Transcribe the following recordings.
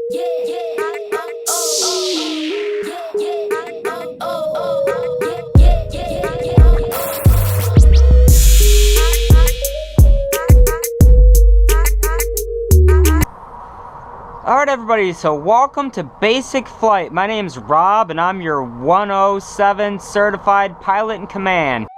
Alright everybody, so welcome to Basic Flight. My name's Rob and I'm your 107 certified pilot in command.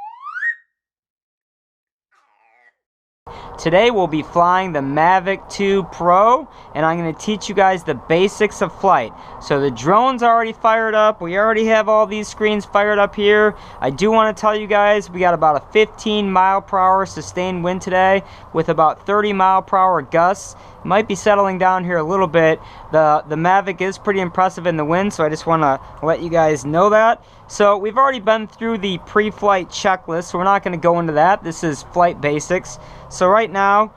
Today we'll be flying the Mavic 2 Pro and I'm going to teach you guys the basics of flight. So the drone's already fired up. We already have all these screens fired up here. I do want to tell you guys we got about a 15 mile per hour sustained wind today with about 30 mile per hour gusts. It might be settling down here a little bit. The Mavic is pretty impressive in the wind, so I just want to let you guys know that. So we've already been through the pre-flight checklist, so we're not going to go into that. This is flight basics. So right now,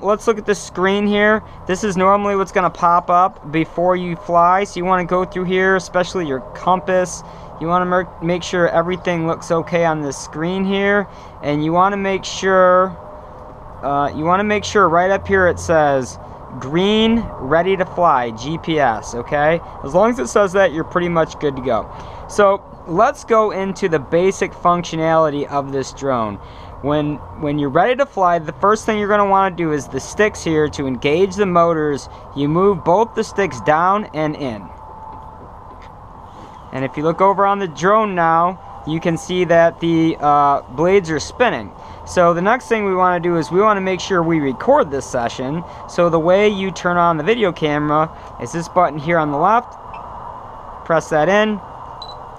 let's look at the screen here. This is normally what's going to pop up before you fly. So you want to go through here, especially your compass. You want to make sure everything looks okay on this screen here, and you want to make sure right up here it says green, ready to fly, GPS. Okay, as long as it says that, you're pretty much good to go. So let's go into the basic functionality of this drone. When you're ready to fly, the first thing you're going to want to do is the sticks here. To engage the motors, you move both the sticks down and in. And if you look over on the drone now, you can see that the blades are spinning. So the next thing we want to do is we want to make sure we record this session. So the way you turn on the video camera is this button here on the left. Press that in,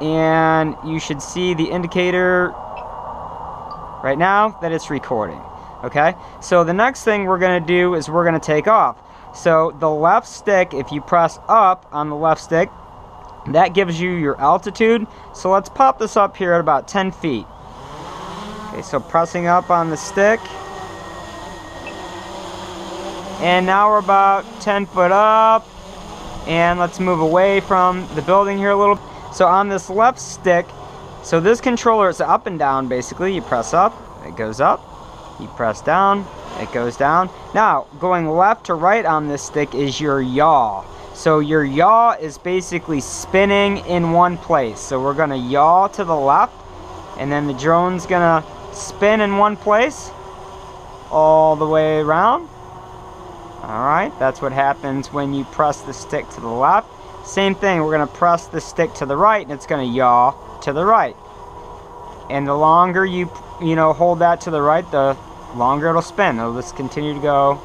and you should see the indicator right now that it's recording. Okay, so the next thing we're going to do is we're going to take off. So the left stick, if you press up on the left stick, that gives you your altitude. So let's pop this up here at about 10 feet. Okay, so pressing up on the stick, and now we're about 10 foot up, and let's move away from the building here a little. So on this left stick, so this controller is up and down basically. You press up, it goes up. You press down, it goes down. Now, going left to right on this stick is your yaw. So your yaw is basically spinning in one place. So we're gonna yaw to the left, and then the drone's gonna spin in one place all the way around. Alright, that's what happens when you press the stick to the left. Same thing, we're going to press the stick to the right and it's going to yaw to the right. And the longer you hold that to the right, the longer it'll spin. It'll just continue to go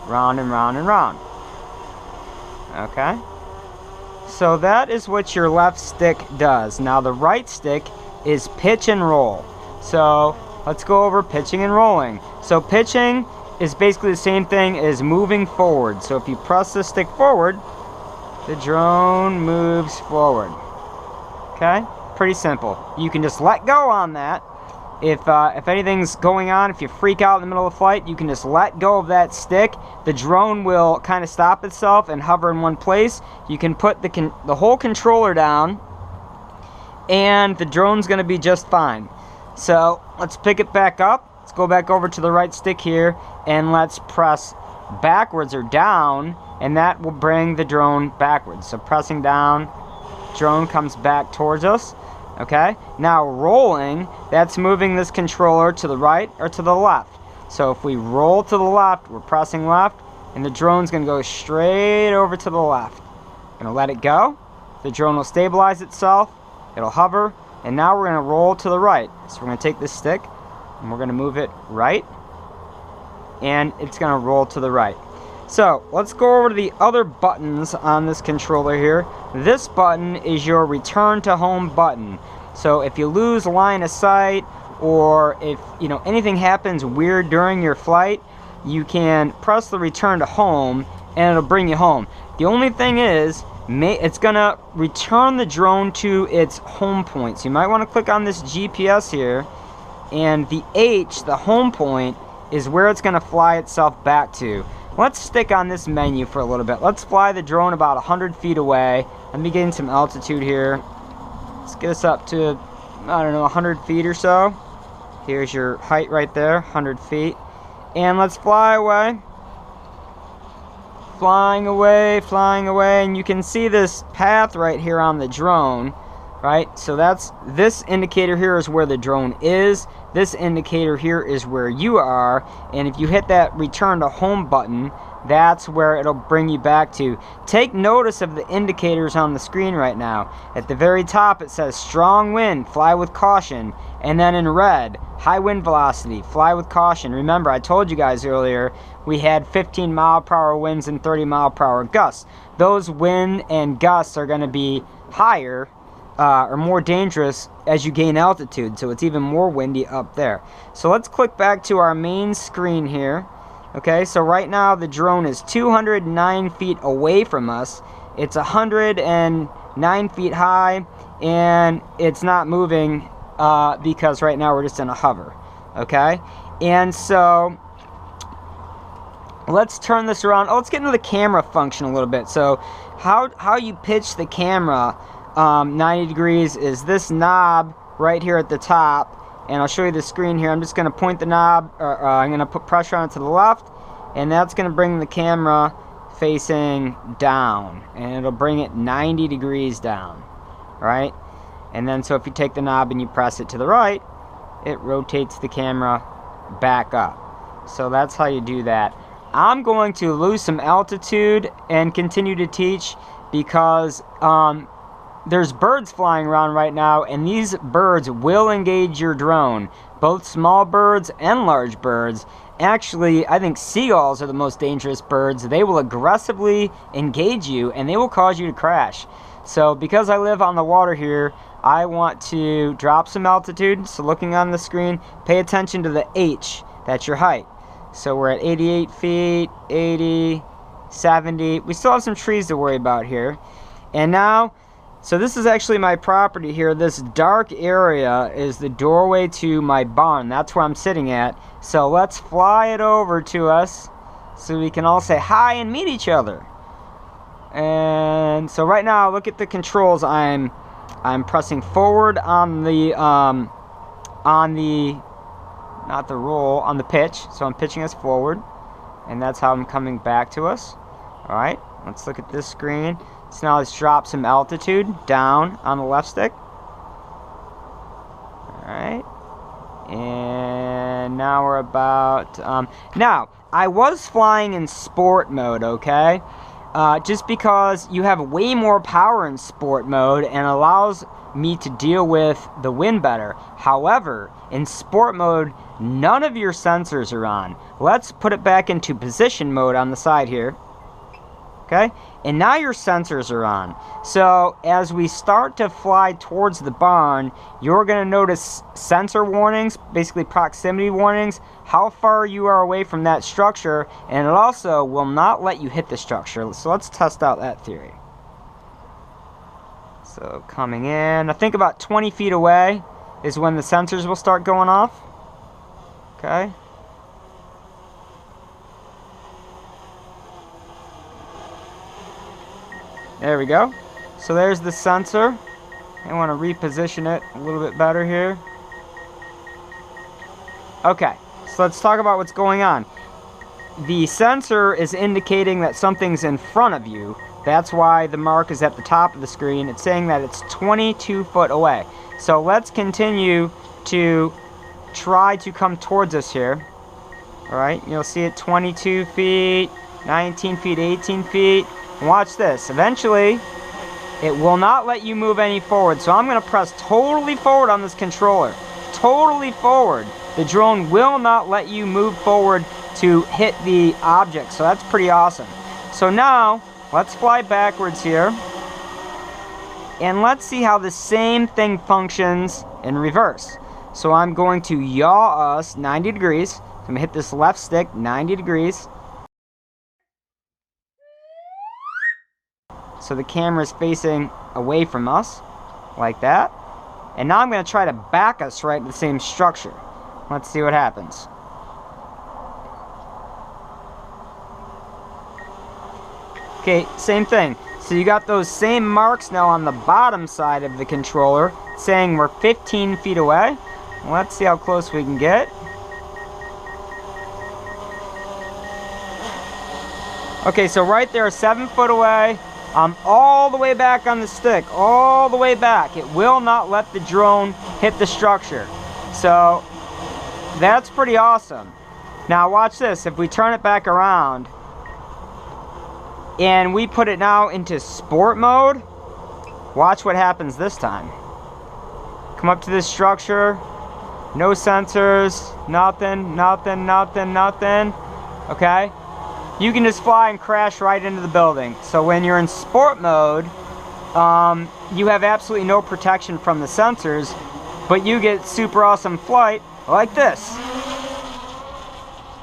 round and round and round. Okay? So that is what your left stick does. Now the right stick is pitch and roll. So let's go over pitching and rolling. So pitching is basically the same thing as moving forward. So if you press the stick forward, the drone moves forward. Okay? Pretty simple. You can just let go on that. If anything's going on, if you freak out in the middle of the flight, you can just let go of that stick. The drone will kind of stop itself and hover in one place. You can put the whole controller down, and the drone's going to be just fine. So let's pick it back up. Let's go back over to the right stick here, and let's press backwards or down, and that will bring the drone backwards. So pressing down, drone comes back towards us. Okay, now rolling, that's moving this controller to the right or to the left. So if we roll to the left, we're pressing left, and the drone's going to go straight over to the left. Going to let it go. The drone will stabilize itself. It'll hover, and now we're going to roll to the right. So we're going to take this stick, and we're going to move it right, and it's going to roll to the right. So let's go over to the other buttons on this controller here. This button is your return to home button. So if you lose line of sight, or if anything happens weird during your flight, you can press the return to home and it'll bring you home. The only thing is, it's gonna return the drone to its home point. So you might want to click on this GPS here, and the H, the home point, is where it's gonna fly itself back to. Let's stick on this menu for a little bit. Let's fly the drone about 100 feet away. Let me gain some altitude here. Let's get us up to, I don't know, 100 feet or so. Here's your height right there, 100 feet. And let's fly away. flying away, and you can see this path right here on the drone, right? So that's, this indicator here is where the drone is. This indicator here is where you are, and if you hit that return to home button, that's where it'll bring you back to. Take notice of the indicators on the screen right now. At the very top it says strong wind, fly with caution, and then in red, high wind velocity, fly with caution. Remember, I told you guys earlier we had 15 mile per hour winds and 30 mile per hour gusts. Those wind and gusts are going to be higher or more dangerous as you gain altitude, so it's even more windy up there. So let's click back to our main screen here. Okay, so right now the drone is 209 feet away from us. It's 109 feet high, and it's not moving because right now we're just in a hover. Okay, and so let's turn this around. Oh, let's get into the camera function a little bit. So how you pitch the camera 90 degrees is this knob right here at the top. And I'll show you the screen here. I'm just going to point the knob, I'm going to put pressure on it to the left, and that's going to bring the camera facing down, and it'll bring it 90 degrees down, right? And then so if you take the knob and you press it to the right, it rotates the camera back up. So that's how you do that. I'm going to lose some altitude and continue to teach because there's birds flying around right now, and these birds will engage your drone, both small birds and large birds. Actually, I think seagulls are the most dangerous birds. They will aggressively engage you, and they will cause you to crash. So because I live on the water here, I want to drop some altitude. So looking on the screen, pay attention to the H. That's your height. So we're at 88 feet, 80, 70. We still have some trees to worry about here. And now, so this is actually my property here. This dark area is the doorway to my barn. That's where I'm sitting at. So let's fly it over to us so we can all say hi and meet each other. And so right now, look at the controls. I'm pressing forward on the not the roll, on the pitch. So I'm pitching us forward, and that's how I'm coming back to us. All right, let's look at this screen. So now let's drop some altitude down on the left stick. Alright. And now we're about... now, I was flying in sport mode, okay? Just because you have way more power in sport mode and allows me to deal with the wind better. However, in sport mode, none of your sensors are on. Let's put it back into position mode on the side here. Okay, and now your sensors are on. So as we start to fly towards the barn, you're going to notice sensor warnings, basically proximity warnings, how far you are away from that structure, and it also will not let you hit the structure. So let's test out that theory. So coming in, I think about 20 feet away is when the sensors will start going off. Okay. There we go. So there's the sensor. I want to reposition it a little bit better here. Okay, so let's talk about what's going on. The sensor is indicating that something's in front of you. That's why the mark is at the top of the screen. It's saying that it's 22 foot away. So let's continue to try to come towards us here. Alright, you'll see it 22 feet, 19 feet, 18 feet. Watch this. Eventually, it will not let you move any forward. So I'm going to press totally forward on this controller. Totally forward. The drone will not let you move forward to hit the object. So that's pretty awesome. So now, let's fly backwards here. And let's see how the same thing functions in reverse. So I'm going to yaw us 90 degrees. So I'm going to hit this left stick 90 degrees. So the camera is facing away from us, like that. And now I'm going to try to back us right to the same structure. Let's see what happens. Okay, same thing. So you got those same marks now on the bottom side of the controller, saying we're 15 feet away. Let's see how close we can get. Okay, so right there, 7 foot away. I'm all the way back on the stick, all the way back. It will not let the drone hit the structure. So that's pretty awesome. Now watch this. If we turn it back around and we put it now into sport mode, watch what happens this time. Come up to this structure, no sensors, nothing, nothing, nothing, nothing. Okay? You can just fly and crash right into the building. So when you're in sport mode, you have absolutely no protection from the sensors, but you get super awesome flight like this.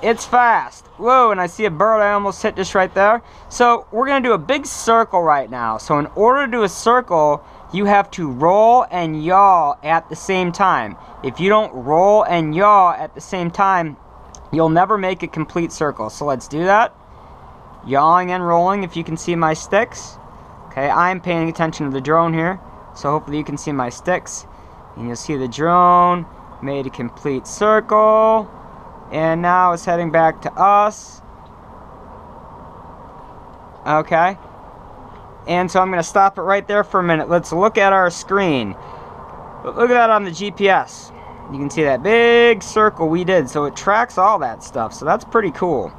It's fast. Whoa, and I see a bird. I almost hit this right there. So we're going to do a big circle right now. So in order to do a circle, you have to roll and yaw at the same time. If you don't roll and yaw at the same time, you'll never make a complete circle. So let's do that. Yawing and rolling, if you can see my sticks. Okay, I'm paying attention to the drone here, so hopefully you can see my sticks. And you'll see the drone made a complete circle. And now it's heading back to us. Okay. And so I'm going to stop it right there for a minute. Let's look at our screen. Look at that on the GPS. You can see that big circle we did. So it tracks all that stuff. So that's pretty cool.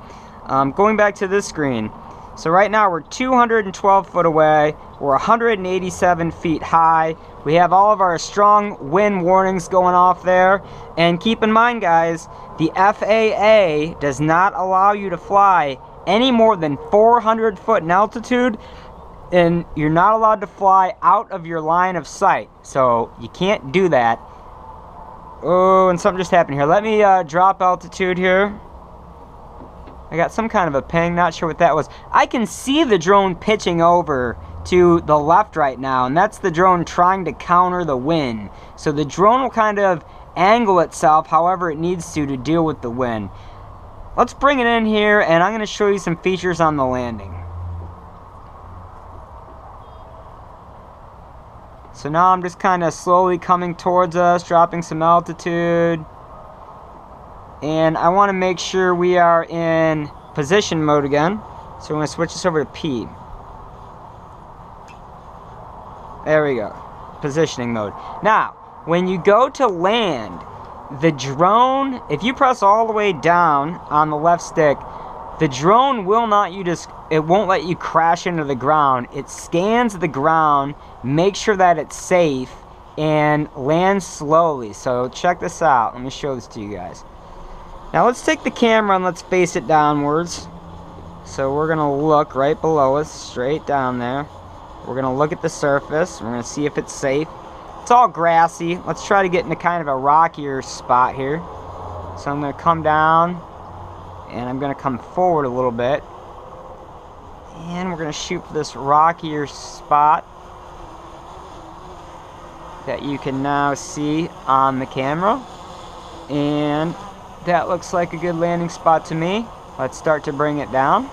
Going back to this screen. So right now we're 212 foot away. We're 187 feet high. We have all of our strong wind warnings going off there. And keep in mind, guys, the FAA does not allow you to fly any more than 400 foot in altitude. And you're not allowed to fly out of your line of sight. So you can't do that. Oh, and something just happened here. Let me drop altitude here. I got some kind of a ping, not sure what that was. I can see the drone pitching over to the left right now, and that's the drone trying to counter the wind. So the drone will kind of angle itself however it needs to deal with the wind. Let's bring it in here, and I'm going to show you some features on the landing. So now I'm just kind of slowly coming towards us, dropping some altitude. And I want to make sure we are in position mode again. So we're going to switch this over to P. There we go. Positioning mode. Now, when you go to land, the drone, if you press all the way down on the left stick, the drone will not, it won't let you crash into the ground. It scans the ground, makes sure that it's safe, and lands slowly. So check this out. Let me show this to you guys. Now let's take the camera and let's face it downwards. So we're going to look right below us, straight down there. We're going to look at the surface. We're going to see if it's safe. It's all grassy. Let's try to get into kind of a rockier spot here. So I'm going to come down and I'm going to come forward a little bit. And we're going to shoot for this rockier spot that you can now see on the camera. And that looks like a good landing spot to me. Let's start to bring it down.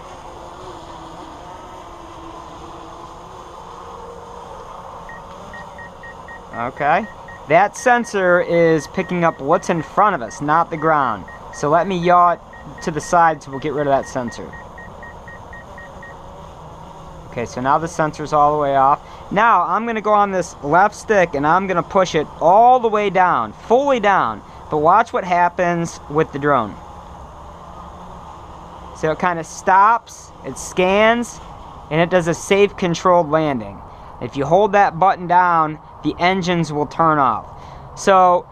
Okay. That sensor is picking up what's in front of us, not the ground. So let me yaw it to the side so we'll get rid of that sensor. Okay, so now the sensor's all the way off. Now I'm going to go on this left stick and I'm going to push it all the way down, fully down. But watch what happens with the drone. So it kind of stops, it scans, and it does a safe, controlled landing. If you hold that button down, the engines will turn off. So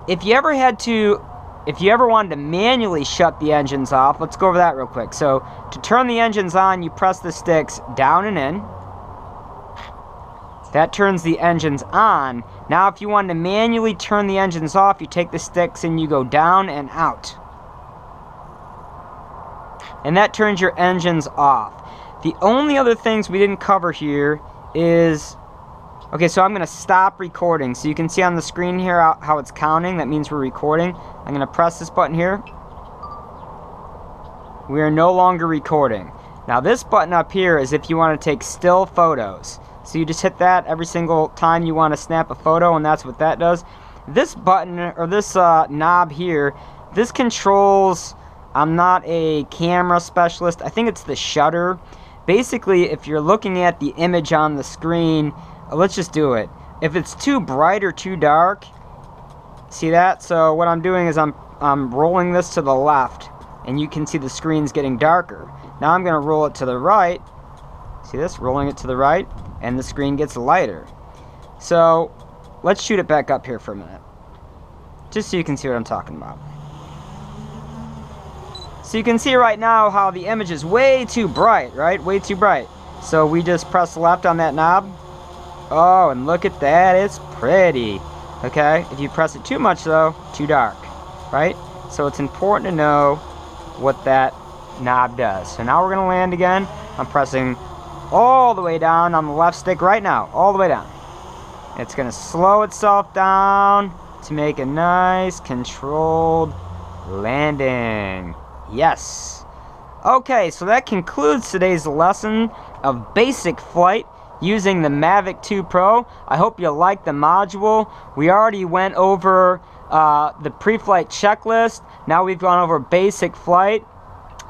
if you ever wanted to manually shut the engines off, let's go over that real quick. So to turn the engines on, you press the sticks down and in. That turns the engines on. Now if you wanted to manually turn the engines off, you take the sticks and you go down and out. And that turns your engines off. The only other things we didn't cover here is... Okay, so I'm going to stop recording. So you can see on the screen here how it's counting. That means we're recording. I'm going to press this button here. We are no longer recording. Now this button up here is if you want to take still photos. So you just hit that every single time you want to snap a photo, and that's what that does. This button, or this knob here, this controls I'm not a camera specialist. I think it's the shutter. Basically, if you're looking at the image on the screen, let's just do it. If it's too bright or too dark, see that? So what I'm doing is I'm rolling this to the left, and you can see the screen's getting darker. Now I'm going to roll it to the right. See this? Rolling it to the right, and the screen gets lighter. So let's shoot it back up here for a minute, just so you can see what I'm talking about. So you can see right now how the image is way too bright, right? Way too bright. So we just press left on that knob. Oh, and look at that, it's pretty. Okay, if you press it too much though, too dark, right? So it's important to know what that knob does. So now we're gonna land again. I'm pressing all the way down on the left stick right now, all the way down. It's gonna slow itself down to make a nice controlled landing. Yes. Okay, so that concludes today's lesson of basic flight using the Mavic 2 Pro. I hope you liked the module. We already went over the pre-flight checklist. Now we've gone over basic flight.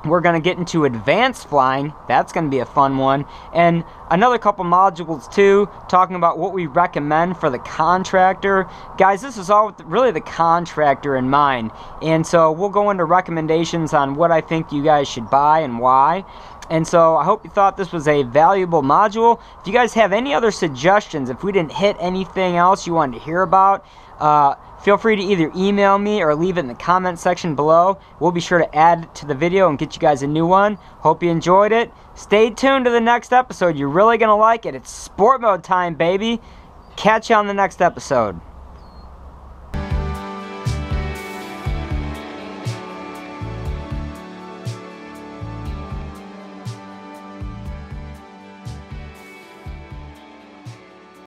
We're going to get into advanced flying. That's going to be a fun one. And another couple modules too, talking about what we recommend for the contractor. Guys, this is all with really the contractor in mind. And so we'll go into recommendations on what I think you guys should buy and why. And so I hope you thought this was a valuable module. If you guys have any other suggestions, if we didn't hit anything else you wanted to hear about, feel free to either email me or leave it in the comment section below. We'll be sure to add it to the video and get you guys a new one. Hope you enjoyed it. Stay tuned to the next episode. You're really going to like it. It's sport mode time, baby. Catch you on the next episode.